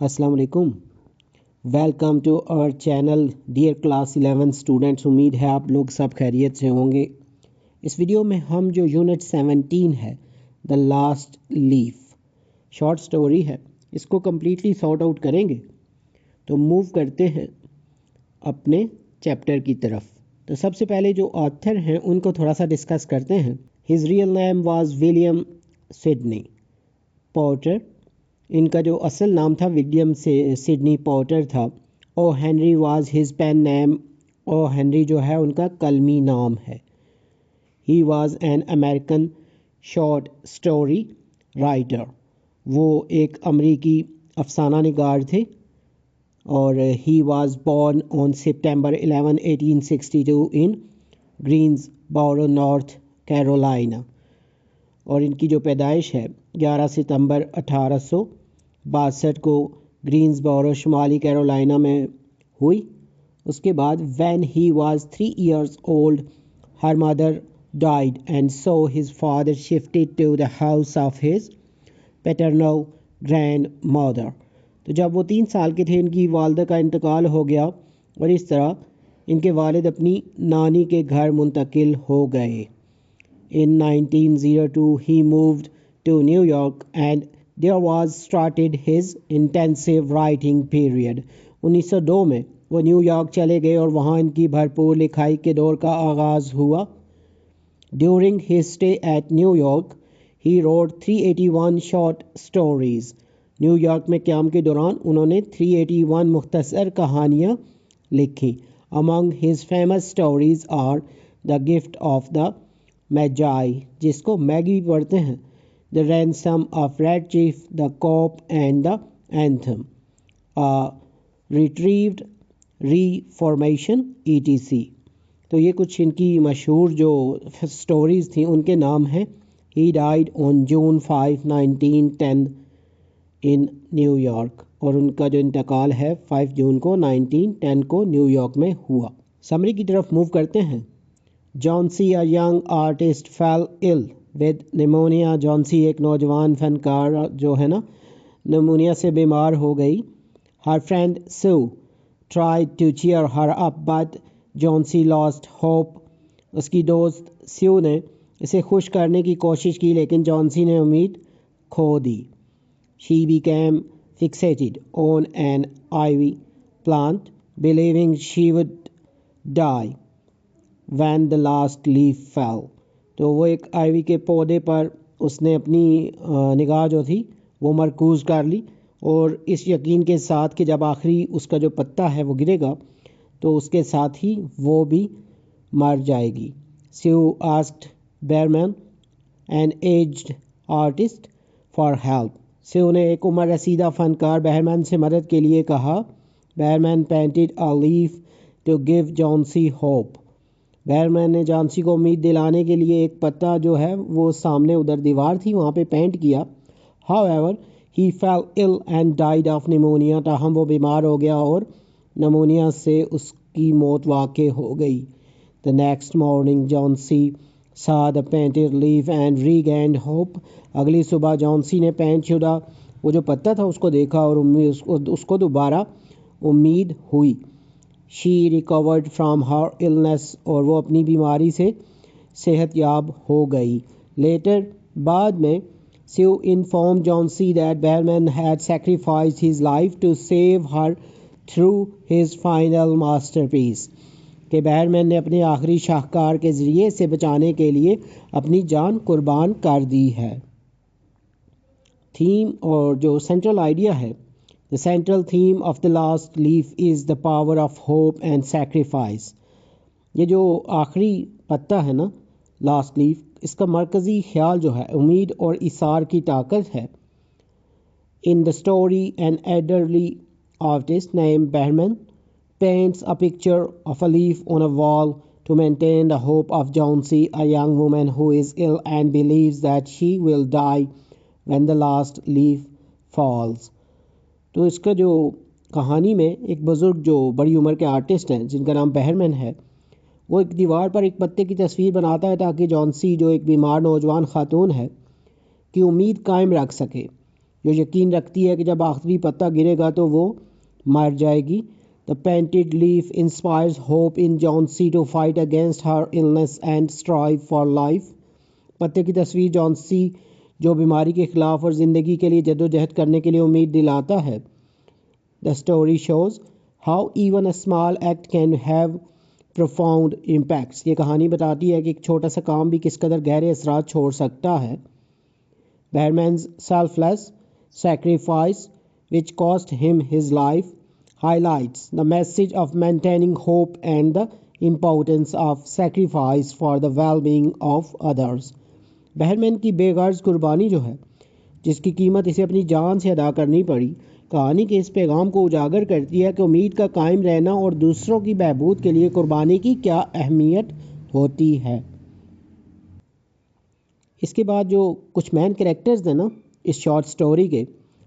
अस्सलाम वालेकुम। Welcome to our channel dear class 11 students. उम्मीद है आप लोग सब खैरियत से होंगे। इस वीडियो में हम जो यूनिट 17 है the last leaf short story है, इसको कम्प्लीटली सॉर्ट आउट करेंगे। तो मूव करते हैं अपने चैप्टर की तरफ। तो सबसे पहले जो ऑथर हैं उनको थोड़ा सा डिस्कस करते हैं। His real name was William Sydney Potter. इनका जो असल नाम था विलियम से सिडनी पॉटर था। O Henry was his pen name. O Henry जो है उनका कलमी नाम है। He was an American short story writer. वो एक अमरीकी अफसाना निगार थे और he was born on September 11 1862 in Greensboro North Carolina. और इनकी जो पैदाइश है 11 सितंबर 1862 को ग्रीन्सबोरो शुमाली कैरोलिना में हुई। उसके बाद when he was 3 years old her mother died and so his father shifted to the house of his paternal grandmother। तो जब वो 3 साल के थे इनकी वालदा का इंतकाल हो गया और इस तरह इनके वालिद अपनी नानी के घर मुंतकिल हो गए। In 1902 he moved to New York and there was started his intensive writing period। 1902 में वो न्यूयॉर्क चले गए और वहाँ इनकी भरपूर लिखाई के दौर का आगाज़ हुआ। During his stay at New York he wrote 381 short stories। New York में क़याम के दौरान उन्होंने 381 मुख्तसर कहानियाँ लिखी। Among his famous stories are The Gift of the मैजाई, जिसको मैगी भी पढ़ते हैं, the ransom of red chief, the cop and the anthem, retrieved reformation ETC. तो ये कुछ इनकी मशहूर जो स्टोरीज़ थी उनके नाम हैं। He died on June 5 1910 in New York. और उनका जो इंतकाल है 5 जून को 1910 को न्यूयॉर्क में हुआ। समरी की तरफ मूव करते हैं। Johnsy a young artist fell ill with pneumonia। Johnsy एक नौजवान फनकार जो है ना निमोनिया से बीमार हो गई। Her friend Sue tried to cheer her up but Johnsy lost hope। उसकी दोस्त स्यू ने इसे खुश करने की कोशिश की लेकिन जॉन्सी ने उम्मीद खो दी। She became fixated on an ivy plant believing she would die when the last leaf fell। तो वो एक आइवी के पौधे पर उसने अपनी निगाह जो थी वो मरकूज़ कर ली और इस यकीन के साथ कि जब आखिरी उसका जो पत्ता है वो गिरेगा तो उसके साथ ही वो भी मर जाएगी। Sue asked Behrman, an aged artist, for help। Sue ने एक उम्र रसीदा फ़नकार बहरमैन से मदद के लिए कहा। Behrman painted a leaf to give Jauncey hope। बहरमैन ने जॉन्सी को उम्मीद दिलाने के लिए एक पत्ता जो है वो सामने उधर दीवार थी वहाँ पे पेंट किया। However, he fell ill and died of pneumonia। ताहम वो बीमार हो गया और नमोनिया से उसकी मौत वाक़ई हो गई। The next morning Jauncey saw the painted leaf and regained hope। अगली सुबह जॉन्सी ने पेंट शुदा वो जो पत्ता था उसको देखा और उसको दोबारा उम्मीद हुई। She recovered from her illness। और वो अपनी बीमारी से सेहतयाब हो गई। Later बाद में Sue informed Jauncey that Behrman had sacrificed his life to save her through his final masterpiece। कि बहरमैन ने अपने आखिरी शाहकार के ज़रिए से बचाने के लिए अपनी जान कुर्बान कर दी है। थीम और जो सेंट्रल आइडिया है, The central theme of the last leaf is the power of hope and sacrifice। ये जो आखिरी पत्ता है ना लास्ट लीफ, इसका मरकज़ी ख्याल जो है उम्मीद और इसार की ताकत है। In the story an elderly artist named Behrman paints a picture of a leaf on a wall to maintain the hope of Jauncey, a young woman who is ill and believes that she will die when the last leaf falls। तो इसका जो कहानी में एक बुज़ुर्ग जो बड़ी उम्र के आर्टिस्ट हैं जिनका नाम बहरमैन है, वो एक दीवार पर एक पत्ते की तस्वीर बनाता है ताकि जॉन्सी जो एक बीमार नौजवान ख़ातून है की उम्मीद कायम रख सके जो यकीन रखती है कि जब आखिरी पत्ता गिरेगा तो वो मर जाएगी। The painted leaf inspires hope in Johnsy to fight against her illness and strive for life. पत्ते की तस्वीर जॉन्सी जो बीमारी के खिलाफ और ज़िंदगी के लिए जद्दोजहद करने के लिए उम्मीद दिलाता है। The story shows how even a small act can have profound impacts. ये कहानी बताती है कि एक छोटा सा काम भी किस कदर गहरे असरात छोड़ सकता है। Behrman's selfless sacrifice, which cost him his life, highlights the message of maintaining hope and the importance of sacrifice for the well-being of others. बहरमैन की बेगर्ज कुर्बानी जो है, जिसकी कीमत इसे अपनी जान से अदा करनी पड़ी, कहानी के इस पैगाम को उजागर करती है कि उम्मीद का कायम रहना और दूसरों की बहबूद के लिए कुर्बानी की क्या अहमियत होती है। इसके बाद जो कुछ मैन कैरेक्टर्स हैं ना इस शॉर्ट स्टोरी के,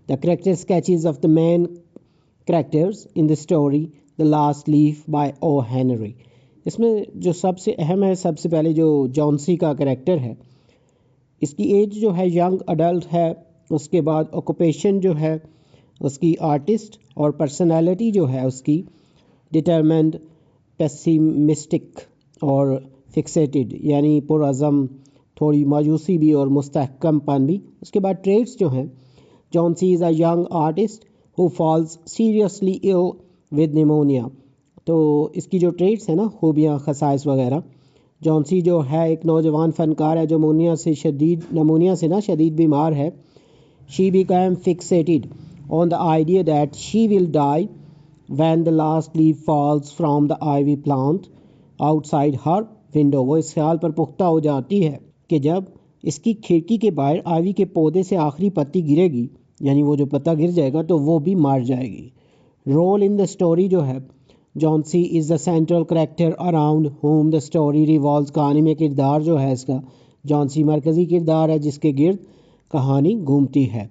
the character sketches of the main characters in the story the last leaf by O Henry. इसमें जो सबसे अहम है, सबसे पहले जो जॉन्सी का कैरेक्टर है, इसकी एज जो है यंग अडल्ट है। उसके बाद ऑक्यूपेशन जो है उसकी आर्टिस्ट, और पर्सनैलिटी जो है उसकी डिटरमेंड, पेसिमिस्टिक और फिक्सेटेड, यानी पुरअज़म, थोड़ी मायूसी भी और मुस्तहकमपन भी। उसके बाद ट्रेड्स जो हैं, Johnsy is a young artist who falls seriously ill with pneumonia. तो इसकी जो ट्रेड्स हैं ना, खूबियाँ, खसाइस वगैरह, जॉन्सी जो है एक नौजवान फ़नकार है जो नमोनिया से ना शदीद बीमार है। She become fixated on the idea that she will die when the last leaf falls from the ivy plant outside her window. वो इस ख्याल पर पुख्ता हो जाती है कि जब इसकी खिड़की के बाहर आइवी के पौधे से आखिरी पत्ती गिरेगी, यानी वो जो पत्ता गिर जाएगा, तो वो भी मर जाएगी। रोल इन द स्टोरी जो है, Johnsy is the central character around home the story revolves. कहानी में किरदार जो है इसका, जॉन्सी मरकज़ी किरदार है जिसके गिर्द कहानी घूमती है।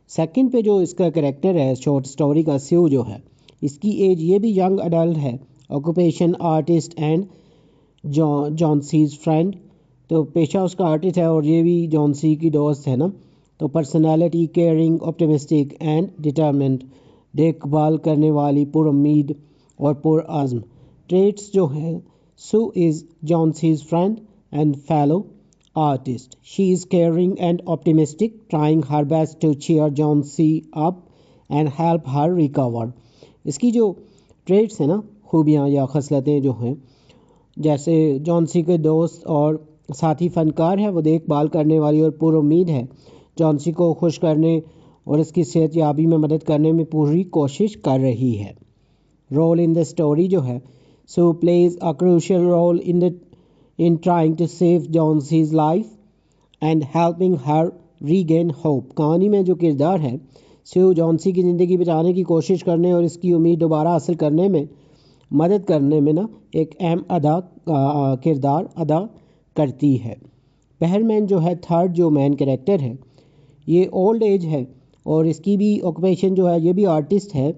सेकंड पे जो इसका करेक्टर है शॉर्ट स्टोरी का, स्यू जो है, इसकी एज ये भी यंग अडल्ट है। Occupation artist and Johnsy's friend, तो पेशा उसका आर्टिस्ट है और ये भी जॉन्सी की दोस्त है ना। तो personality caring, optimistic and determined, देखभाल करने वाली, पुरुम्मीद और पुरअज़्म। ट्रेट्स जो हैं, Sue is Johnsy's friend and fellow artist. She is caring and optimistic, trying her best to cheer Johnsy up and help her recover. इसकी जो ट्रेड्स हैं ना, खूबियाँ या खसलतें जो हैं, जैसे जॉन्सी के दोस्त और साथी फ़नकार है, वो देखभाल करने वाली और पुरुम्मीद है, जॉन्सी को खुश करने और इसकी सेहत याबी में मदद करने में पूरी कोशिश कर रही है। रोल इन द स्टोरी जो है, so plays a crucial role in trying to save Johnsy's life and helping her regain hope. कहानी में जो किरदार है, स्यू जॉन्सी की ज़िंदगी बचाने की कोशिश करने और इसकी उम्मीद दोबारा हासिल करने में मदद करने में ना एक अहम किरदार अदा करती है। बहरमैन जो है थर्ड जो मैन कैरेक्टर है, ये ओल्ड एज है और इसकी भी ऑक्यूपेशन जो है ये भी आर्टिस्ट है।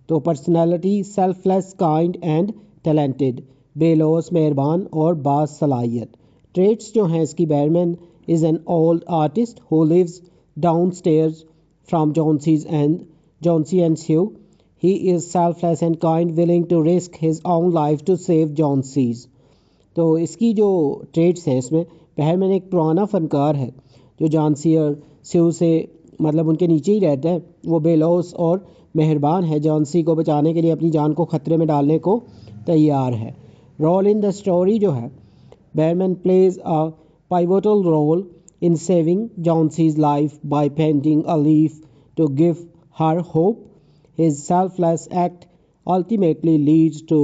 तो personality selfless, kind and talented, बेलौस, मेहरबान और बास सलाहियत। ट्रेड्स जो हैं इसकी, Behrman is an old artist who lives downstairs from Johnsy and Sue. He is selfless and kind, willing to risk his own life to save Johnsy's. तो इसकी जो ट्रेड्स हैं इसमें, बैरमैन एक पुराना फ़नकार है जो जॉन्सी और स्यू से मतलब उनके नीचे ही रहता है। वो बेलौस और मेहरबान है, जॉन्सी को बचाने के लिए अपनी जान को ख़तरे में डालने को तैयार है। रोल इन द स्टोरी जो है, Behrman plays a pivotal role in saving Johnsy's life by painting a leaf to give her hope. His selfless act ultimately leads to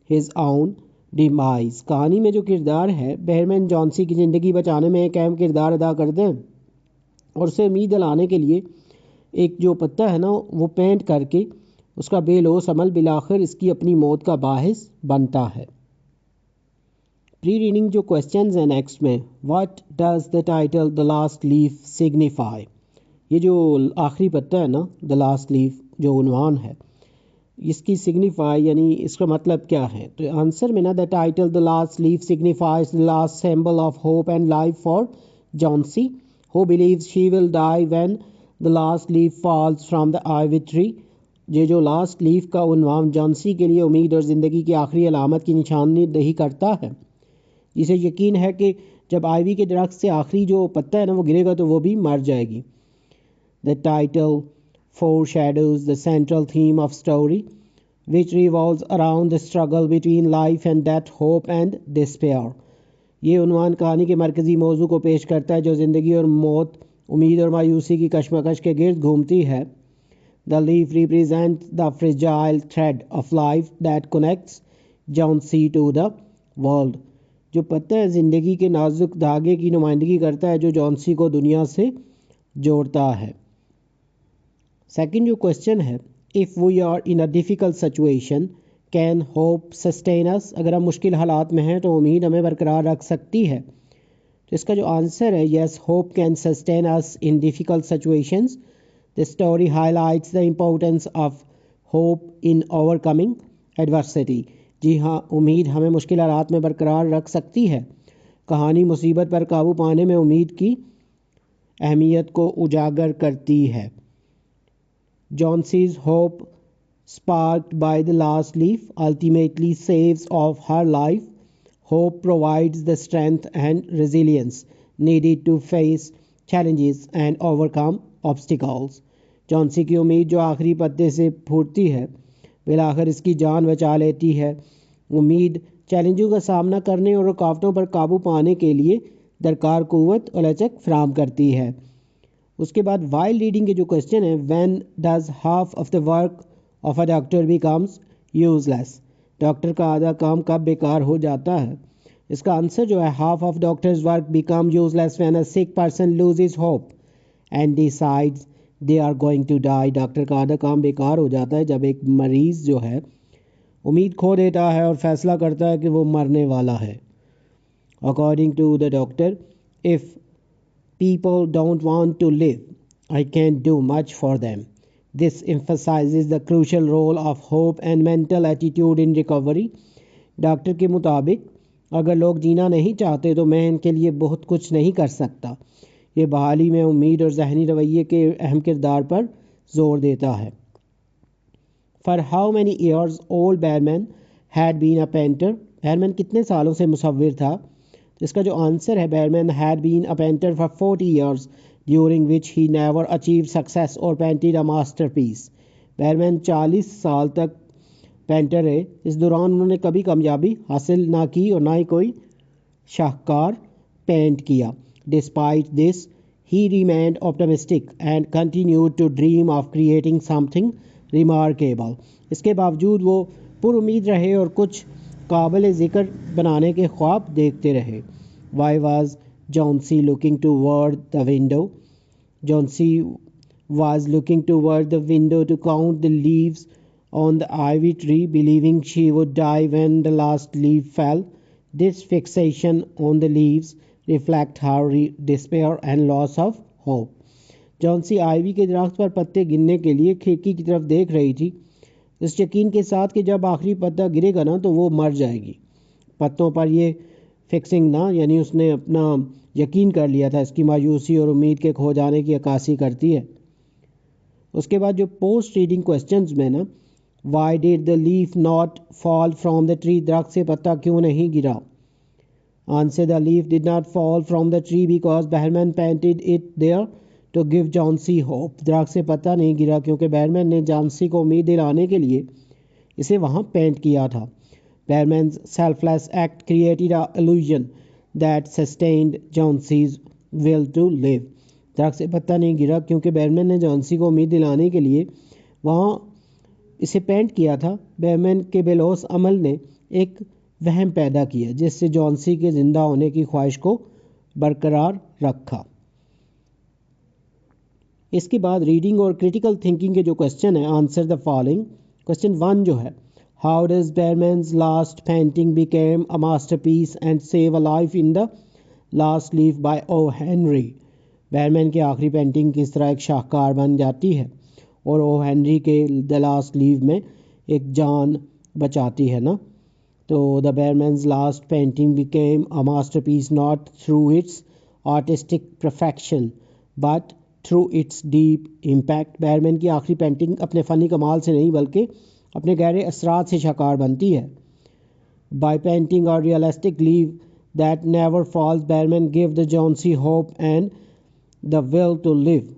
his own demise. कहानी में जो किरदार है, बैरमैन जॉन्सी की ज़िंदगी बचाने में एक अहम किरदार अदा करते हैं और उसे उम्मीद दिलाने के लिए एक जो पत्ता है ना वो पेंट करके उसका बेलौस अमल बिलाखिर इसकी अपनी मौत का बाहिस बनता है। प्री रीडिंग जो क्वेश्चंस हैं नेक्स्ट में, what does the title the last leaf signify. ये जो आखिरी पत्ता है ना, द लास्ट लीफ जो उन्वान है, इसकी सिग्निफाई यानी इसका मतलब क्या है। तो आंसर में ना, the title the last leaf signifies the last symbol of hope and life for Johnsy who believes she will die when the last leaf falls from the ivy tree. ये जो लास्ट लीफ का उन्वान Johnsy के लिए उम्मीद और ज़िंदगी की आखिरी अलामत की निशानदेही करता है। इसे यकीन है कि जब आइवी के दरख्त से आखिरी जो पत्ता है ना वो गिरेगा तो वो भी मर जाएगी। The title foreshadows the central theme of story, which revolves around the struggle between life and death, hope and despair. ये उन्वान कहानी के मरकज़ी मौजू को पेश करता है जो ज़िंदगी और मौत, उम्मीद और मायूसी की कशमकश के गिर्द घूमती है। The leaf represents the fragile thread of life that connects Jauncey to the world. जो पत्ता है ज़िंदगी के नाजुक धागे की नुमाइंदगी करता है जो जॉन्सी को दुनिया से जोड़ता है। सेकंड जो क्वेश्चन है, if we are in a difficult situation can hope sustain us. अगर हम मुश्किल हालात में हैं तो उम्मीद हमें बरकरार रख सकती है। तो इसका जो आंसर है, yes, hope can sustain us in difficult situations. The story highlights the importance of hope in overcoming adversity. जी हाँ, उम्मीद हमें मुश्किल हालात में बरकरार रख सकती है। कहानी मुसीबत पर काबू पाने में उम्मीद की अहमियत को उजागर करती है। Jauncey's hope, sparked by the last leaf, ultimately saves of her life. Hope provides the strength and resilience needed to face challenges and overcome obstacles. Johnsy की उम्मीद जो आखिरी पत्ते से फूटती है बिलाखिर इसकी जान बचा लेती है। उम्मीद चैलेंजों का सामना करने और रुकावटों पर काबू पाने के लिए दरकार कुव्वत और लचक फराहम करती है। उसके बाद वाइल रीडिंग के जो क्वेश्चन है, when does half of the work of a doctor becomes useless. Doctor का आधा काम कब बेकार हो जाता है। इसका आंसर जो है, half of doctors work become useless when a sick person loses hope and decides they are going to die. Doctor का आधा काम बेकार हो जाता है जब एक मरीज़ जो है उम्मीद खो देता है और फैसला करता है कि वो मरने वाला है। According to the doctor, if people don't want to live, I can't do much for them. This emphasizes the crucial role of hope and mental attitude in recovery. Doctor के मुताबिक अगर लोग जीना नहीं चाहते तो मैं इनके लिए बहुत कुछ नहीं कर सकता। ये बहाली में उम्मीद और जहनी रवैये के अहम किरदार पर जोर देता है। For how many years old Behrman had been a painter? Behrman कितने सालों से मुसव्विर था। इसका जो आंसर है, Behrman had been a painter for 40 years during which he never achieved success or painted a masterpiece. Behrman 40 साल तक पेंटर है, इस दौरान उन्होंने कभी कामयाबी हासिल ना की और ना ही कोई शाहकार पेंट किया। Despite this, he remained optimistic and continued to dream of creating something remarkable. इसके बावजूद वो पुरुमीद रहे और कुछ काबिल ज़िक्र बनाने के ख्वाब देखते रहे। Why was Jauncey looking toward the window? Jauncey was looking toward the window to count the leaves on the ivy tree, believing she would die when the last leaf fell. This fixation on the leaves reflect her despair and loss of hope. Johnsy ivy के दरख्त पर पत्ते गिरने के लिए खिड़की की तरफ देख रही थी, इस यकीन के साथ कि जब आखिरी पत्ता गिरेगा ना तो वो मर जाएगी। पत्तों पर ये फिक्सिंग ना, यानी उसने अपना यकीन कर लिया था, इसकी मायूसी और उम्मीद के खो जाने की अक्कासी करती है। उसके बाद जो पोस्ट रीडिंग क्वेश्चंस में ना, why did the leaf not fall from the tree, दरख्त से पत्ता क्यों नहीं गिरा। Answer, the leaf did not fall from the tree because Behrman painted it there to give Johnsy hope. दरख्त से पत्ता नहीं गिरा क्योंकि बहरमैन ने जॉन्सी को उम्मीद दिलाने के लिए इसे वहाँ पेंट किया था। Behrman's selfless act created an illusion that sustained Jauncey's will to live. दरख्त से पत्ता नहीं गिरा क्योंकि बेरमैन ने जॉन्सी को उम्मीद दिलाने के लिए वहाँ इसे पेंट किया था। बेरमैन के बेलोस अमल ने एक वहम पैदा किया जिससे जॉन्सी के ज़िंदा होने की ख्वाहिश को बरकरार रखा। इसके बाद रीडिंग और क्रिटिकल थिंकिंग के जो क्वेश्चन है, आंसर द फॉलोइंग। क्वेश्चन 1 जो है, How does Behrman's last painting became a masterpiece and save a life in the last leaf by O. Henry? Behrman की आखिरी पेंटिंग किस तरह एक शाहकार बन जाती है और ओ हेनरी के द लास्ट लीव में एक जान बचाती है ना। तो the Behrman's last painting became a masterpiece not through its artistic perfection but through it's deep impact. Behrman की आखिरी पेंटिंग अपने फ़नी कमाल से नहीं बल्कि अपने गहरे असरात से शाकार बनती है। बाय पेंटिंग और realistic leave that never falls, Behrman give the Johnsy hope and the will to live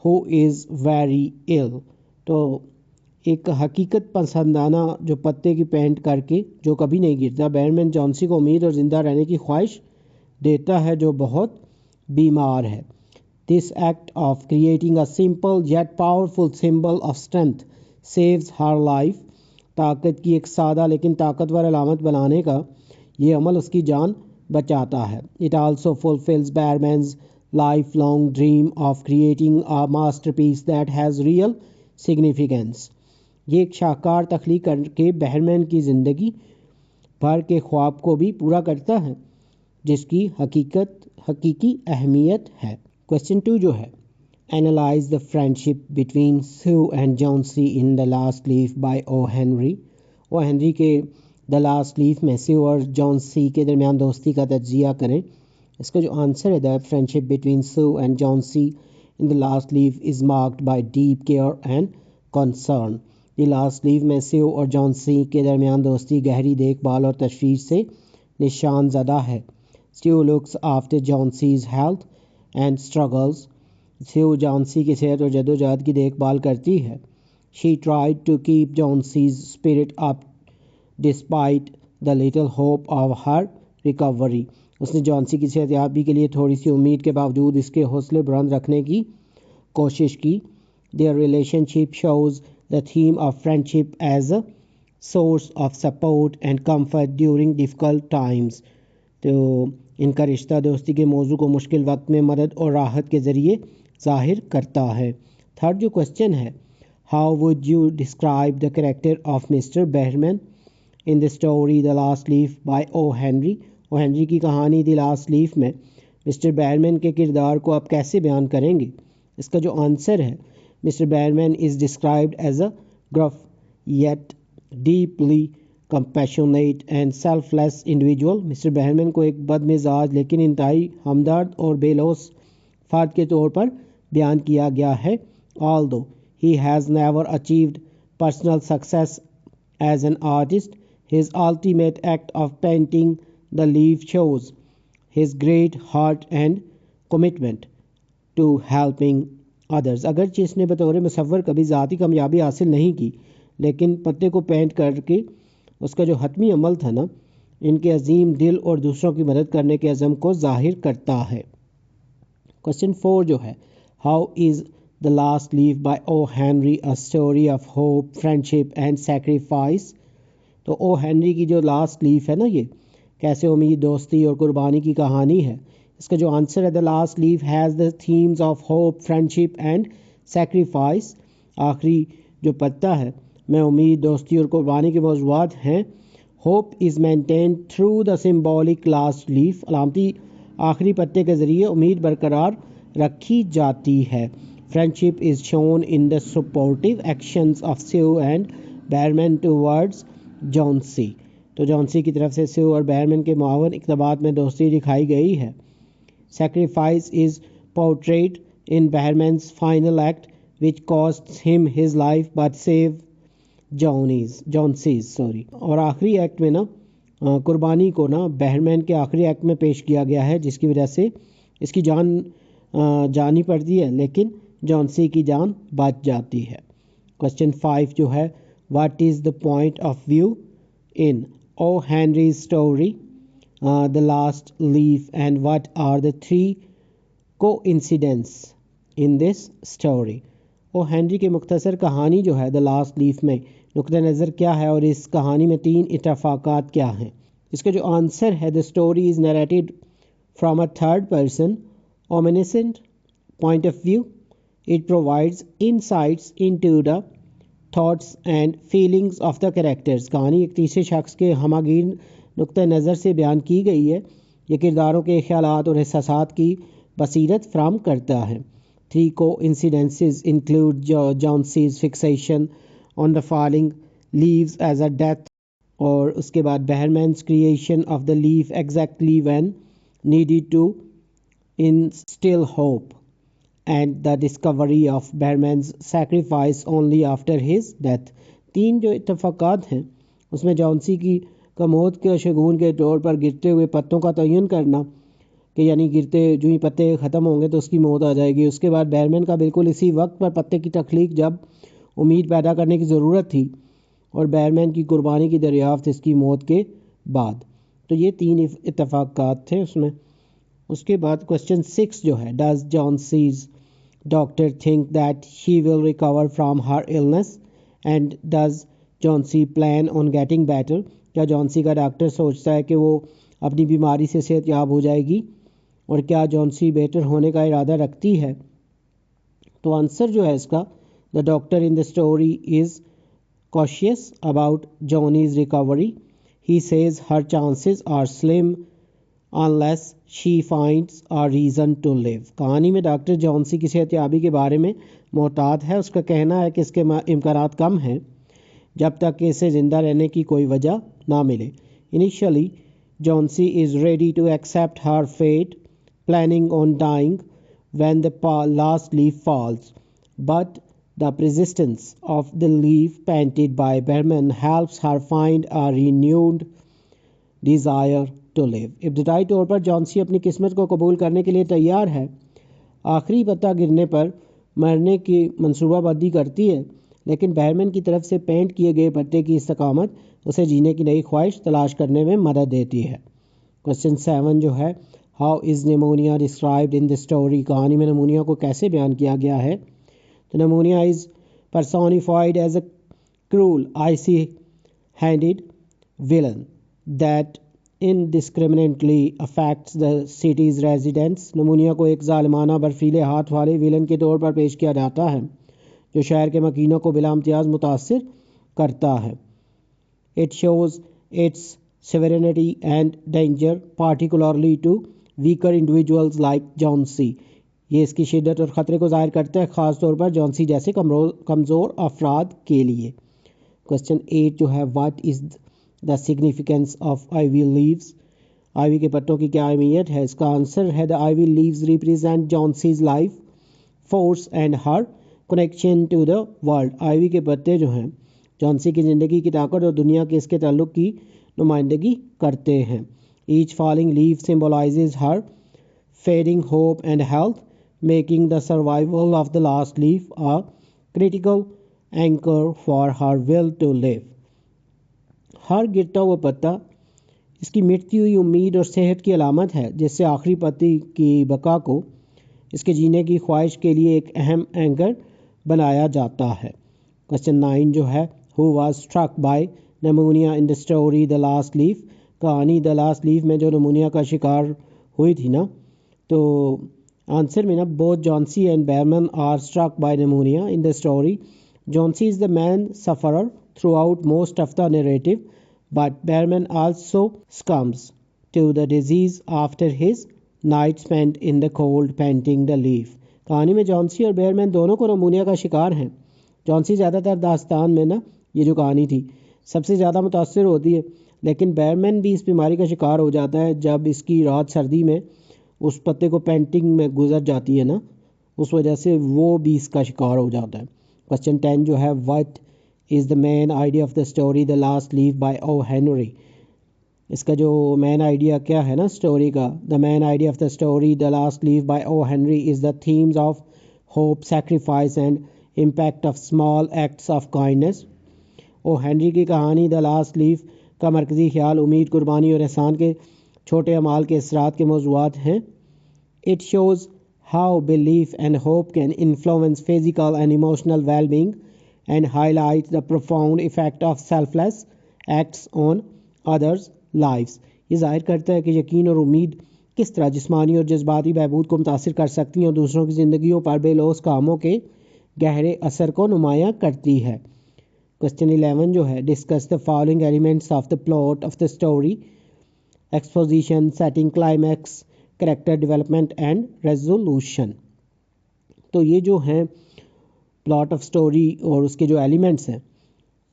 who is very ill. तो एक हकीकत पसंदाना जो पत्ते की पेंट करके जो कभी नहीं गिरता, बैरमैन जॉन्सी को उम्मीद और ज़िंदा रहने की ख्वाहिश देता है जो बहुत बीमार है। This act of creating a simple yet powerful symbol of strength saves her life. ताकत की एक सादा लेकिन ताकतवर अलामत बनाने का ये अमल उसकी जान बचाता है। It also fulfils Behrman's lifelong dream of creating a masterpiece that has real significance. ये एक शाहकार तख्लीक करके बैरमैन की ज़िंदगी भर के ख्वाब को भी पूरा करता है जिसकी हकीकी अहमियत है। क्वेश्चन 2 जो है, analyse the friendship between Sue and Johnsy in the last leaf by O Henry. O Henry के द लास्ट लीफ में स्यू और जॉन्सी के दरमियान दोस्ती का तज्जिया करें। इसका जो आंसर है, the friendship between Sue and Johnsy in the last leaf is marked by deep care and concern. The last leaf में स्यू और जॉन्सी के दरमियान दोस्ती गहरी देखभाल और तशवीश से निशान ज़दा है। Sue looks after Johnsy's health and struggles. Sue Johnsy की सेहत और जद्दोजहद की देखभाल करती है। She tried to keep Johnsy's spirit up despite the little hope of her recovery. उसने जॉन्सी की सेहतयाबी के लिए थोड़ी सी उम्मीद के बावजूद इसके हौसले बुलंद रखने की कोशिश की। Their relationship shows the theme of friendship as a source of support and comfort during difficult times. तो इनका रिश्ता दोस्ती के मौजू को मुश्किल वक्त में मदद और राहत के ज़रिए ज़ाहिर करता है। थर्ड जो क्वेश्चन है, how would you describe the character of mister Behrman in the story the last leaf by O Henry. O Henry की कहानी द लास्ट लीफ में मिस्टर बैरमैन के किरदार को आप कैसे बयान करेंगे। इसका जो आंसर है, mister Behrman is described as a gruff yet deeply compassionate and selfless individual. Mister Behrman को एक बदमिजाज लेकिन इंतहाई हमदर्द और बेलौस फ़र्द के तौर पर बयान किया गया है। Although he has never achieved personal success as an artist, his ultimate act of painting the leaf shows his great heart and commitment to helping others। अगरचे इसने बतौर मुसव्वर कभी ज़ाती कामयाबी हासिल नहीं की, लेकिन पत्ते को पेंट करके उसका जो हतमी अमल था ना, इनके अजीम दिल और दूसरों की मदद करने के अज़म को ज़ाहिर करता है। क्वेश्चन 4 जो है, how is the last leaf by O Henry a story of hope friendship and sacrifice. तो ओ हेनरी की जो लास्ट लीफ है ना, ये कैसे उम्मीद दोस्ती और कुर्बानी की कहानी है। इसका जो आंसर है, the last leaf has the themes of hope friendship and sacrifice. आखिरी जो पत्ता है में उम्मीद दोस्ती और कुर्बानी के मौज़ूआत हैं। Hope is maintained through the symbolic last leaf. अलामती आखिरी पत्ते के ज़रिए उम्मीद बरकरार रखी जाती है। Friendship is shown in the supportive actions of Sue and Behrman towards Johnsy. तो जॉन्सी की तरफ से स्यू और बैरमैन के मुआवन इक़दामात में दोस्ती दिखाई गई है। Sacrifice is portrayed in Behrman's final act which costs him his life but save Johnsy's. और आखिरी एक्ट में ना कुर्बानी को ना बैरमैन के आखिरी एक्ट में पेश किया गया है, जिसकी वजह से इसकी जानी पड़ती है, लेकिन जॉन्सी की जान बच जाती है। क्वेश्चन 5 जो है, what is the point of view in O. Henry's story, The Last Leaf, and what are the 3 coincidences in this story। O Henry के मुख्तसर कहानी जो है द लास्ट लीफ में नुक्ता नज़र क्या है और इस कहानी में 3 इत्तफाकात क्या हैं। इसका जो आंसर है, the story is narrated from a third person omniscient point of view. It provides insights into the thoughts and feelings of the characters. कहानी एक तीसरे शख्स के हमागीर नुक्ता नज़र से बयान की गई है। यह किरदारों के ख्यालात और एहसासात की बसीरत फ्राहम करता है। 3 coincidences include Johnsy's fixation on the falling leaves as a death, और उसके बाद Behrman's creation of the leaf exactly when needed to instill hope, and the discovery of Behrman's sacrifice only after his death. 3 जो इत्तफाकात हैं उसमें Johnsy की मौत के शगुन के तौर पर गिरते हुए पत्तों का तयन करना कि यानी गिरते जो ही पत्ते ख़त्म होंगे तो उसकी मौत आ जाएगी। उसके बाद बैरमैन का बिल्कुल इसी वक्त पर पत्ते की तख्लीक जब उम्मीद पैदा करने की ज़रूरत थी और बैरमैन की कुर्बानी की दरियाफ्त इसकी मौत के बाद। तो ये 3 इत्तफाकात थे उसमें। उसके बाद क्वेश्चन 6 जो है, does Johnsy's doctor think that she will recover from her illness and does Johnsy plan on getting better. क्या जॉन्सी का डॉक्टर सोचता है कि वो अपनी बीमारी से सेहतयाब हो जाएगी और क्या जॉन्सी बेटर होने का इरादा रखती है? तो आंसर जो है इसका, the doctor in the story is cautious about Johnny's recovery. He says her chances are slim unless she finds a reason to live. कहानी में डॉक्टर जॉन्सी की सेहतयाबी के बारे में मोहतात है। उसका कहना है कि इसके इम्कानात कम हैं जब तक कि इसे ज़िंदा रहने की कोई वजह ना मिले। Initially, Johnsy is ready to accept her fate, planning on dying when the last leaf falls. But the persistence of the leaf painted by Berman helps her find a renewed desire to live. इब्तदाई तौर पर Johnsy अपनी किस्मत को कबूल करने के लिए तैयार है। आखिरी पत्ता गिरने पर मरने की मंसूबाबंदी करती है, लेकिन बैरमैन की तरफ से पेंट किए गए पत्ते की इस्तकामत उसे जीने की नई ख्वाहिश तलाश करने में मदद देती है। क्वेश्चन 7 जो है, how is pneumonia described in the story. कहानी में नमूनिया को कैसे बयान किया गया है? The pneumonia is personified as a cruel, icy-handed villain that indiscriminately affects the city's residents. नमूनिया को एक जालिमाना बर्फीले हाथ वाले विलन के तौर पर पेश किया जाता है जो शहर के मकीनों को बिला इम्तियाज मुतासिर करता है। It shows its severity and danger, particularly to weaker individuals like Johnsy. ये इसकी शिद्दत और ख़तरे को ज़ाहिर करता है, ख़ास तौर पर जॉन्सी जैसे कमज़ोर अफराद के लिए। क्वेश्चन 8 जो है, what is the significance of ivy leaves. Ivy के पत्तों की क्या अहमियत है? इसका आंसर है, the ivy leaves represent Johnsy's life force and her connection to the world. Ivy के पत्ते जो हैं जॉन्सी की ज़िंदगी की ताकत और दुनिया के इसके ताल्लुक़ की नुमाइंदगी करते हैं। Each falling leave symbolises her fading hope and health, making the survival of the last leaf a critical anchor for her will to live. हर गिरता हुआ पत्ता इसकी मिटती हुई उम्मीद और सेहत की अलामत है, जिससे आखिरी पत्ती की बका को इसके जीने की ख्वाहिश के लिए एक अहम एंकर बनाया जाता है। क्वेश्चन 9 जो है, who was struck by pneumonia in the story the last leaf. कहानी द लास्ट लीफ में जो नमूनिया का शिकार हुई थी ना, तो आंसर में ना, both Johnsy and Behrman are struck by pneumonia in the story. Johnsy is the main sufferer throughout most of the narrative, but Behrman also succumbs to the disease after his night spent in the cold painting the leaf. कहानी में Johnsy और Behrman दोनों को नमूनिया का शिकार हैं। Johnsy ज़्यादातर दास्तान में ना, ये जो कहानी थी, सबसे ज़्यादा मुतासर होती है, लेकिन बैरमैन भी इस बीमारी का शिकार हो जाता है जब इसकी रात सर्दी में उस पत्ते को पेंटिंग में गुजर जाती है ना, उस वजह से वो भी इसका शिकार हो जाता है। क्वेश्चन 10 जो है, what is the main idea of the story the last leaf by O Henry. इसका जो मेन आइडिया क्या है ना स्टोरी का, the main idea of the story the last leaf by O Henry is the themes of hope, sacrifice and impact of small acts of kindness. O Henry की कहानी the last leaf का मरकज़ी ख्याल उम्मीद, कुर्बानी और एहसान के छोटे अमाल के असरात के मौज़ूआत हैं। It shows how belief and hope can influence physical and emotional well-being and highlights the profound effect of selfless acts on others' lives. ये ज़ाहिर करता है कि यकीन और उम्मीद किस तरह जिस्मानी और जज्बाती बहबूद को मुतासिर कर सकती हैं और दूसरों की ज़िंदगियों पर बेलौस कामों के गहरे असर को नुमायाँ करती है। क्वेश्चन 11 जो है, discuss the following elements of the plot of the story. Exposition, setting, climax, character development and resolution. तो ये जो हैं प्लॉट ऑफ स्टोरी और उसके जो एलिमेंट्स हैं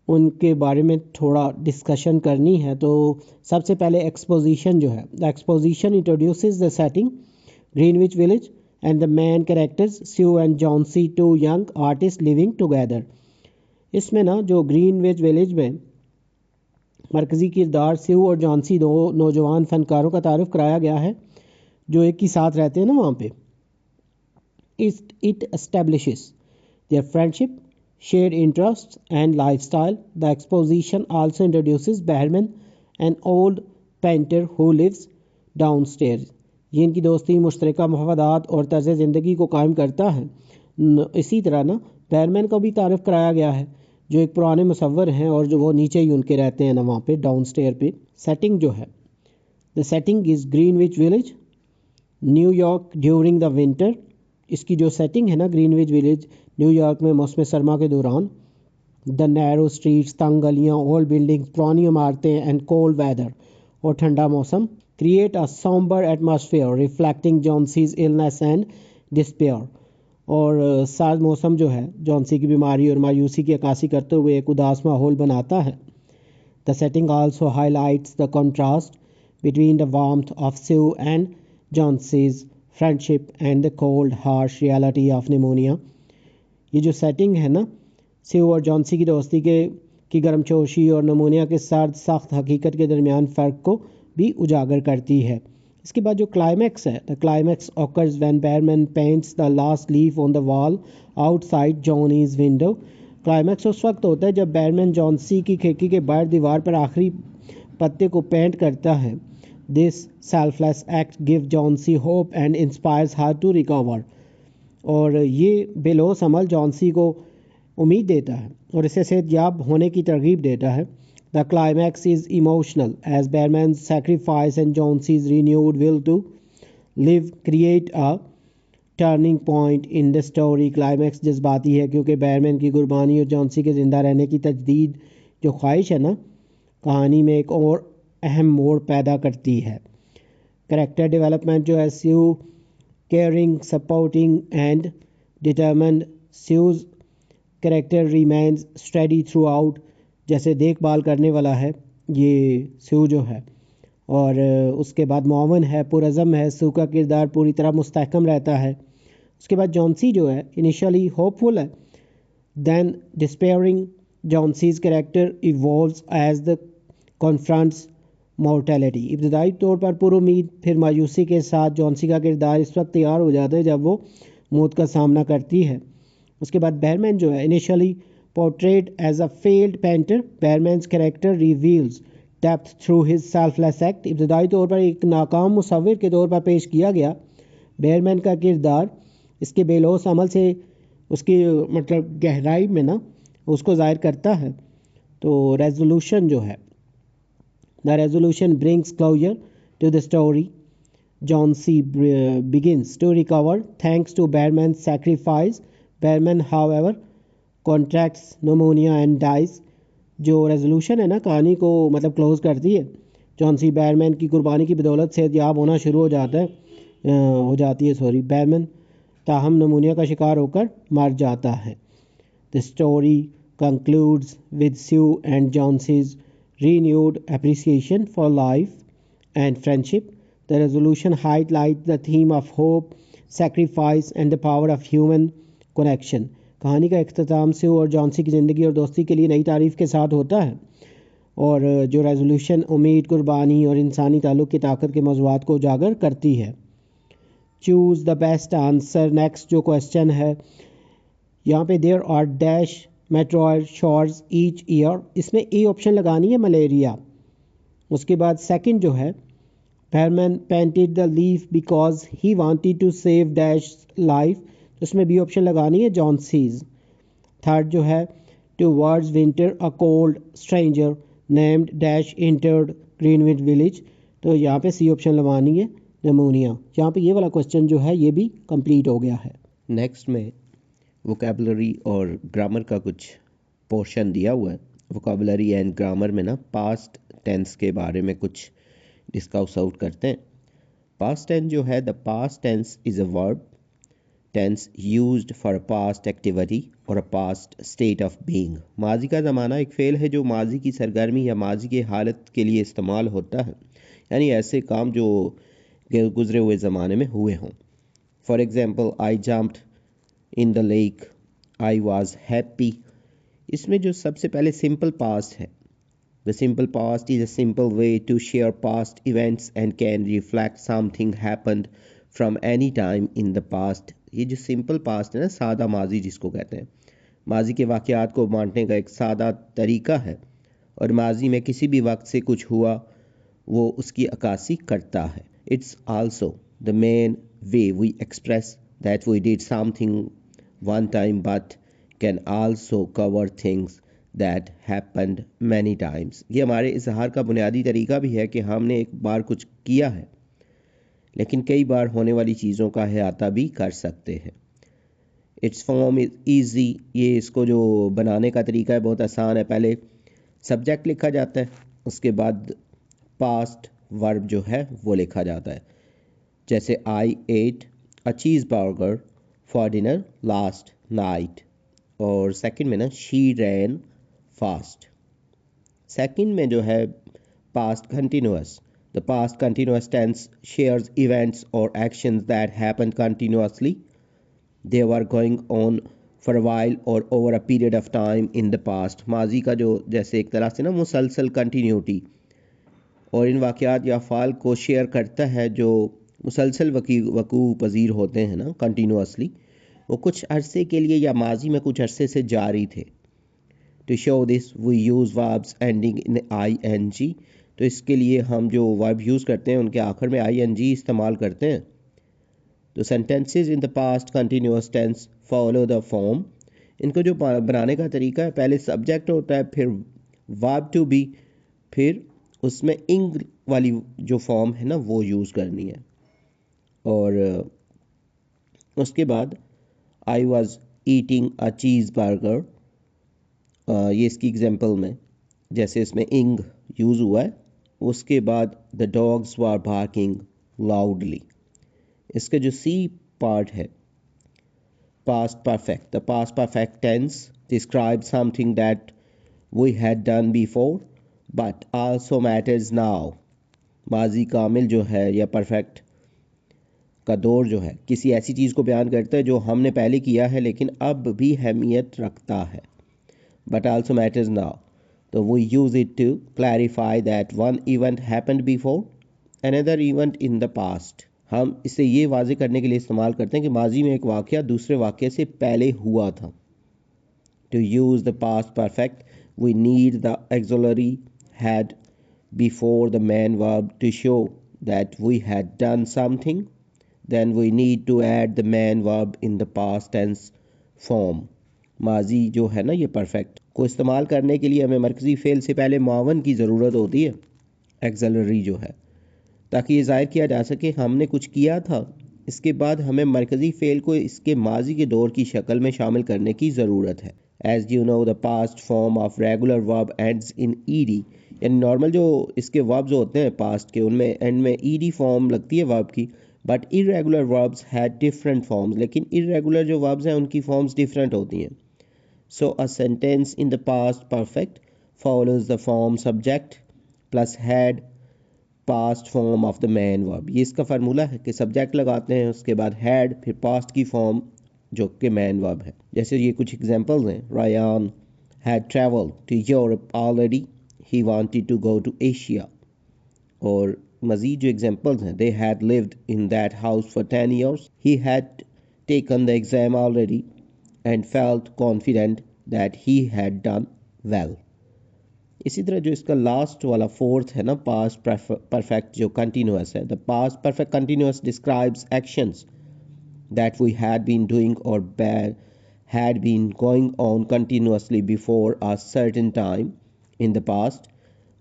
उनके बारे में थोड़ा डिस्कशन करनी है। तो सबसे पहले एक्सपोजिशन जो है, the exposition introduces the setting, Greenwich village and the main characters Sue and Johnsy, two young artists living together. इसमें ना जो ग्रीनविच विलेज में मरकज़ी किरदार स्यू और जॉन्सी दो नौजवान फ़नकारों का तारुफ कराया गया है जो एक ही साथ रहते हैं ना वहाँ पे. It establishes their friendship, shared interests and lifestyle. The exposition also introduces Behrman, an old painter who lives downstairs. ये इनकी दोस्ती मुश्तरका मफादात और तर्ज ज़िंदगी को कायम करता है. इसी तरह ना बैरमैन को भी तारफ़ कराया गया है जो एक पुराने मुसव्वर हैं और जो वो नीचे ही उनके रहते हैं ना वहाँ पे डाउनस्टेयर पे. सेटिंग जो है, the setting is Greenwich village, New York during the winter. इसकी जो सेटिंग है ना ग्रीनविच विलेज न्यूयॉर्क में मौसम सरमा के दौरान. द नैरो स्ट्रीट्स, तंग गलियाँ, ओल्ड बिल्डिंग्स, पुरानी इमारतें एंड कोल्ड वेदर और ठंडा मौसम create a somber atmosphere reflecting Johnson's illness and despair. और साथ मौसम जो है जॉन्सी की बीमारी और मायूसी की अक्कासी करते हुए एक उदास माहौल बनाता है. The setting also highlights the contrast between the warmth of Sue and Johnson's friendship and the cold harsh reality of pneumonia. ये जो सेटिंग है ना स्यू और जॉन्सी की दोस्ती की गर्मजोशी और नमूनिया के सर्द सख्त हकीकत के दरमियान फ़र्क को भी उजागर करती है. इसके बाद जो क्लाइमैक्स है, the climax occurs when Behrman paints the last leaf on the wall outside Johnsy's window. Climax उस वक्त होता है जब बेरमैन जॉन्सी की खिड़की के बाहर दीवार पर आखिरी पत्ते को पेंट करता है. This selfless act give Johnsy hope and inspires her to recover. और ये बेलोस अमल जॉन्सी को उम्मीद देता है और इसे सेहतयाब होने की तरगीब देता है. The climax is emotional as Behrman's sacrifice and Johnson's renewed will to live create a turning point in the story. Climax जज्बाती है क्योंकि बेरमैन की कुर्बानी और जॉन्सी के ज़िंदा रहने की तजदीद जो ख्वाहिश है ना कहानी में एक और अहम मोड़ पैदा करती है. कैरेक्टर डेवलपमेंट जो है Sue caring, supporting and determined. Sue's character remains steady throughout, जैसे देखभाल करने वाला है ये स्यू जो है. और उसके बाद मुआवन है, पुरज़म है. स्यू का किरदार पूरी तरह मुस्तहकम रहता है. उसके बाद जॉन्सी जो है इनिशियली होपफुल है, then despairing. Johnsy's character evolves as the confronts mortality. इब्तदाई तौर पर पुरुमीद, फिर मायूसी के साथ जॉन्सी का किरदार इस वक्त तैयार हो जाता है जब वो मौत का सामना करती है. उसके बाद बेरमैन जो है initially portrayed as a failed painter. Behrman's character reveals depth through his selfless act. इब्तदाई तौर पर एक नाकाम मुसव्विर के तौर पर पेश किया गया. बेरमैन का किरदार इसके बेलोस अमल से उसकी मतलब गहराई में ना उसको ज़ाहिर करता है. तो रेजोल्यूशन जो है, the resolution brings closure to the story. Johnsy begins to recover thanks to Behrman's sacrifice. Behrman, however, contracts pneumonia and dice. जो रेजोल्यूशन है ना कहानी को मतलब क्लोज करती है. जॉन्सी बेरमैन की कुर्बानी की बदौलत सेहतयाब होना शुरू हो जाती है बेरमैन ताहम नमूनिया का शिकार होकर मर जाता है. The story concludes with Sue and Johnsy's renewed appreciation for life and friendship. The resolution highlight the theme of hope, sacrifice and the power of human connection. कहानी का इख्तिताम स्यू और जॉन्सी की ज़िंदगी और दोस्ती के लिए नई तारीफ़ के साथ होता है. और जो रेजोल्यूशन उम्मीद, कुर्बानी और इंसानी ताल्लुक़ की ताकत के मौज़ूआत को उजागर करती है. Choose the best answer. Next जो क्वेश्चन है यहाँ पे there are dash meteor showers each year. इसमें ए ऑप्शन लगानी है मलेरिया. उसके बाद सेकंड जो है Behrman painted the leaf because he wanted to save dash life. उसमें बी ऑप्शन लगानी है जॉन्सीज. थर्ड जो है towards winter a cold stranger named dash entered Greenwich Village. तो यहाँ पे सी ऑप्शन लगानी है नमूनिया. यहाँ पे ये वाला क्वेश्चन जो है ये भी कंप्लीट हो गया है. नेक्स्ट में वोकेबलरी और ग्रामर का कुछ पोर्शन दिया हुआ है. वोकेबलरी एंड ग्रामर में ना पास्ट टेंस के बारे में कुछ डिस्कस आउट करते हैं. पास्ट टेंस जो है, the past tense is a verb tense used for a past activity और a past state of being. माजी का ज़माना एक फ़ेल है जो माजी की सरगर्मी या माजी की हालत के लिए इस्तेमाल होता है, यानी ऐसे काम जो गुज़रे हुए ज़माने में हुए हों. For example I jumped in the lake, I was happy. इसमें जो सबसे पहले सिंपल पास्ट है, the simple past is a simple way to share past events and can reflect something happened from any time in the past. ये जो simple past है ना, सादा माजी जिसको कहते हैं, माजी के वाक़यात को बांटने का एक सादा तरीका है, और माजी में किसी भी वक्त से कुछ हुआ वो उसकी अक्कासी करता है। It's also the main way we express that we did something one time but can also cover things that happened many times. ये हमारे इजहार का बुनियादी तरीका भी है कि हमने एक बार कुछ किया है लेकिन कई बार होने वाली चीज़ों का अहाता भी कर सकते हैं। इट्स फॉर्म इज ईजी, ये इसको जो बनाने का तरीका है बहुत आसान है। पहले सब्जेक्ट लिखा जाता है, उसके बाद पास्ट वर्ब जो है वो लिखा जाता है। जैसे I ate a cheese burger for dinner last night, और सेकंड में ना शी रैन फास्ट। सेकंड में जो है past continuous, the past continuous tense shares events और actions that happen continuously, they were going on for a while or over a period of time in the past। माजी का जो जैसे एक तरह से ना मुसलसल कंटिन्यूटी और इन वाक़यात या अफ़ाल को शेयर करता है जो मुसलसल वकू पजीर होते हैं ना कंटिन्यूसली, वो कुछ अरसे के लिए या माजी में कुछ अरसे से जारी थे। To show this we use verbs ending in ing, तो इसके लिए हम जो वर्ब यूज़ करते हैं उनके आखिर में ing इस्तेमाल करते हैं। तो sentences in the past continuous tense follow the form, इनको जो बनाने का तरीका है, पहले सब्जेक्ट होता है, फिर वर्ब टू बी, फिर उसमें इंग वाली जो फॉर्म है ना वो यूज़ करनी है, और उसके बाद I was eating a cheese burger, ये इसकी एग्जांपल में जैसे इसमें इंग यूज़ हुआ है। उसके बाद the dogs were barking loudly. इसका जो सी पार्ट है past perfect, the past perfect tense describe something that we had done before but also matters now. माजी कामिल जो है या परफेक्ट का दौर जो है किसी ऐसी चीज़ को बयान करता है जो हमने पहले किया है लेकिन अब भी अहमियत रखता है, बट आल्सो मैटर्स नाउ। तो we use it to clarify that one event happened before another event in the past. हम इसे ये वाजे करने के लिए इस्तेमाल करते हैं कि माजी में एक वाक़या दूसरे वाक़े से पहले हुआ था। To use the past perfect we need the auxiliary had before the main verb to show that we had done something, then we need to add the main verb in the past tense form. माजी जो है ना ये perfect को इस्तेमाल करने के लिए हमें मरकज़ी फ़ेल से पहले मुआवन की ज़रूरत होती है, एक्सिलरी जो है, ताकि ये ज़ाहिर किया जा सके हमने कुछ किया था। इसके बाद हमें मरकज़ी फ़ेल को इसके माजी के दौर की शक्ल में शामिल करने की ज़रूरत है। As you know the past form of regular verb ends in ED, यानी नॉर्मल जो इसके वर्ब्स होते हैं पास्ट के उनमें एंड में ईडी फॉर्म लगती है वर्ब की, but irregular verbs had different forms, लेकिन इरेगुलर जो वर्ब्स हैं उनकी फॉर्म्स डिफरेंट होती हैं। So a sentence in the past perfect follows the form subject plus had past form of the main verb. ये इसका फार्मूला है कि सब्जेक्ट लगाते हैं, उसके बाद हैड, फिर पास्ट की फॉर्म जो कि मैन वर्ब है। जैसे ये कुछ एग्जांपल्स हैं, Ryan had travelled to Europe already, he wanted to go to Asia. और मज़ीद जो एग्जांपल्स हैं, they had lived in that house for 10 years, he had taken the exam already and felt confident that he had done well. इसी तरह जो इसका last वाला fourth है ना पास्ट परफेक्ट जो कंटिन्यूअस है, the past perfect continuous describes actions that we had been doing और had been going on continuously before a certain time in the past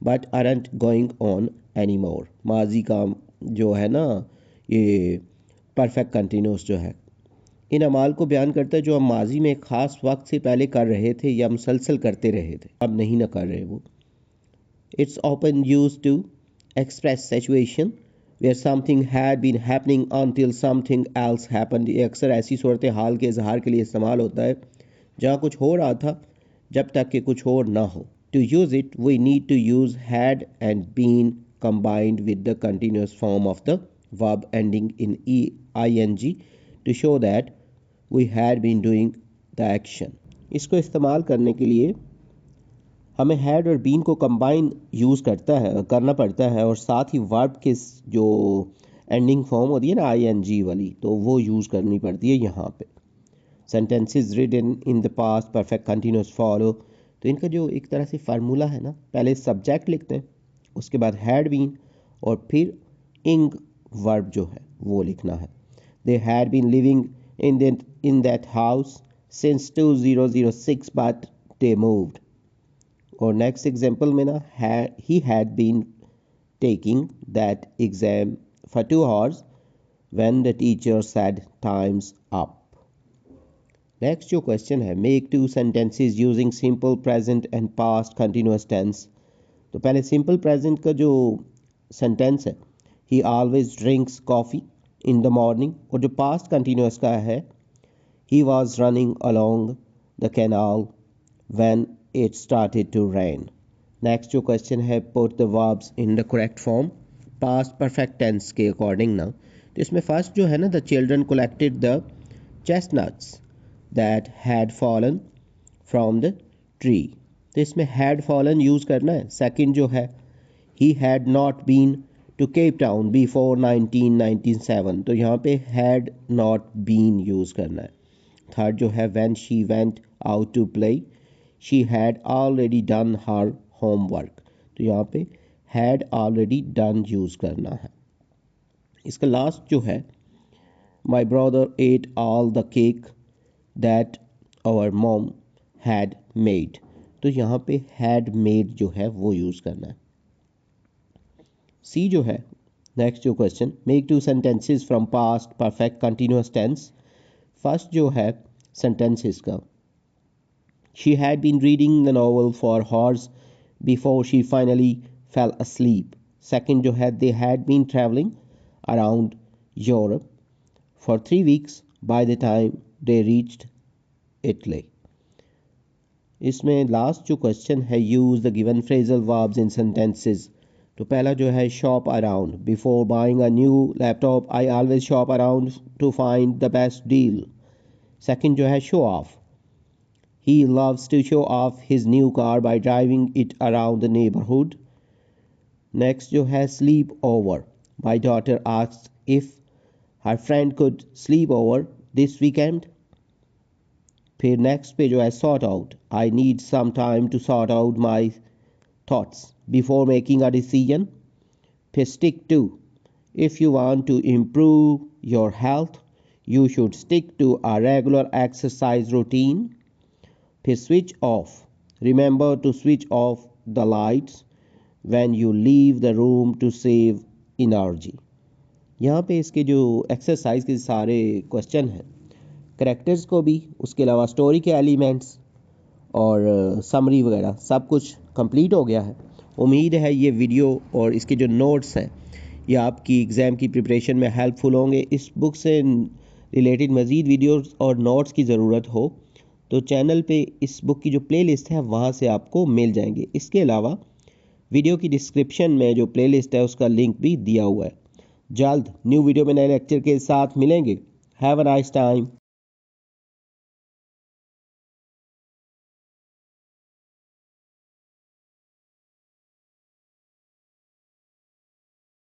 but aren't going on anymore। माजी का जो है ना ये perfect continuous जो है इन अमाल को बयान करता है जो हम माजी में एक ख़ास वक्त से पहले कर रहे थे या मुसलसल करते रहे थे, अब नहीं ना कर रहे वो। It's often used to express situation where something had been happening until something else happened। ये अक्सर ऐसी सूरत हाल के इजहार के लिए इस्तेमाल होता है जहाँ कुछ हो रहा था जब तक कि कुछ और ना हो। To use it, we need to use had and been combined with the continuous form of the verb ending in ing to show that we had been doing the action. इसको इस्तेमाल करने के लिए हमें had और been को combine use करना पड़ता है और साथ ही verb के जो एंडिंग फॉर्म होती है ना ing वाली, तो वो यूज़ करनी पड़ती है यहाँ पे. Sentences written in the past perfect continuous follow. तो इनका जो एक तरह से फार्मूला है ना, पहले सब्जेक्ट लिखते हैं, उसके बाद हैड बीन और फिर ing वर्ब जो है वो लिखना है. They had been living in that house since 2006 but they moved. और नेक्स्ट एग्जाम्पल में ना he had been taking that exam for 2 hours when the teacher said time's up. Next जो क्वेश्चन है, make 2 sentences using simple present and past continuous tense. तो पहले simple present का जो sentence है, he always drinks coffee in the morning, और जो past continuous का है, he was running along the canal when it started to rain. Next जो क्वेश्चन है, put the verbs in the correct form, past perfect tense के according ना. तो इसमें फर्स्ट जो है ना, the children collected the chestnuts that had fallen from the tree. तो इसमें had fallen यूज़ करना है. सेकंड जो है, he had not been to Cape Town before 1997. तो यहाँ पे had not been यूज़ करना है. थर्ड जो है, when she went out to play she had already done her homework. तो यहाँ पे had already done यूज़ करना है. इसका लास्ट जो है, my brother ate all the cake that our mom had made. तो यहाँ पे had made जो है वो यूज़ करना है. सी जो है, नेक्स्ट जो question, make 2 sentences from past perfect continuous tense. First जो है सेंटेंसेस का, she had been reading the novel for hours before she finally fell asleep. Second जो है, they had been traveling around Europe for 3 weeks by the time they reached Italy. इसमें last जो question है, use the given phrasal verbs in sentences. तो पहला जो है, shop around. Before buying a new laptop I always shop around to find the best deal. Second जो है, show off. He loves to show off his new car by driving it around the neighbourhood. Next जो है, sleep over. My daughter asked if her friend could sleep over this weekend. फिर next पे जो है, sort out. I need some time to sort out my thoughts before making a decision. फिर stick to. If you want to improve your health you should stick to a regular exercise routine. फिर switch off. Remember to switch off the lights when you leave the room to save energy. यहाँ पे इसके जो exercise के सारे question हैं, characters को भी, उसके अलावा स्टोरी के एलिमेंट्स और समरी वगैरह सब कुछ कंप्लीट हो गया है. उम्मीद है ये वीडियो और इसके जो नोट्स हैं ये आपकी एग्ज़ाम की प्रिपरेशन में हेल्पफुल होंगे. इस बुक से रिलेटेड मज़ीद वीडियोस और नोट्स की ज़रूरत हो तो चैनल पे इस बुक की जो प्लेलिस्ट है वहाँ से आपको मिल जाएंगे. इसके अलावा वीडियो की डिस्क्रिप्शन में जो प्लेलिस्ट है उसका लिंक भी दिया हुआ है. जल्द न्यू वीडियो में नए लेक्चर के साथ मिलेंगे. Have a nice time.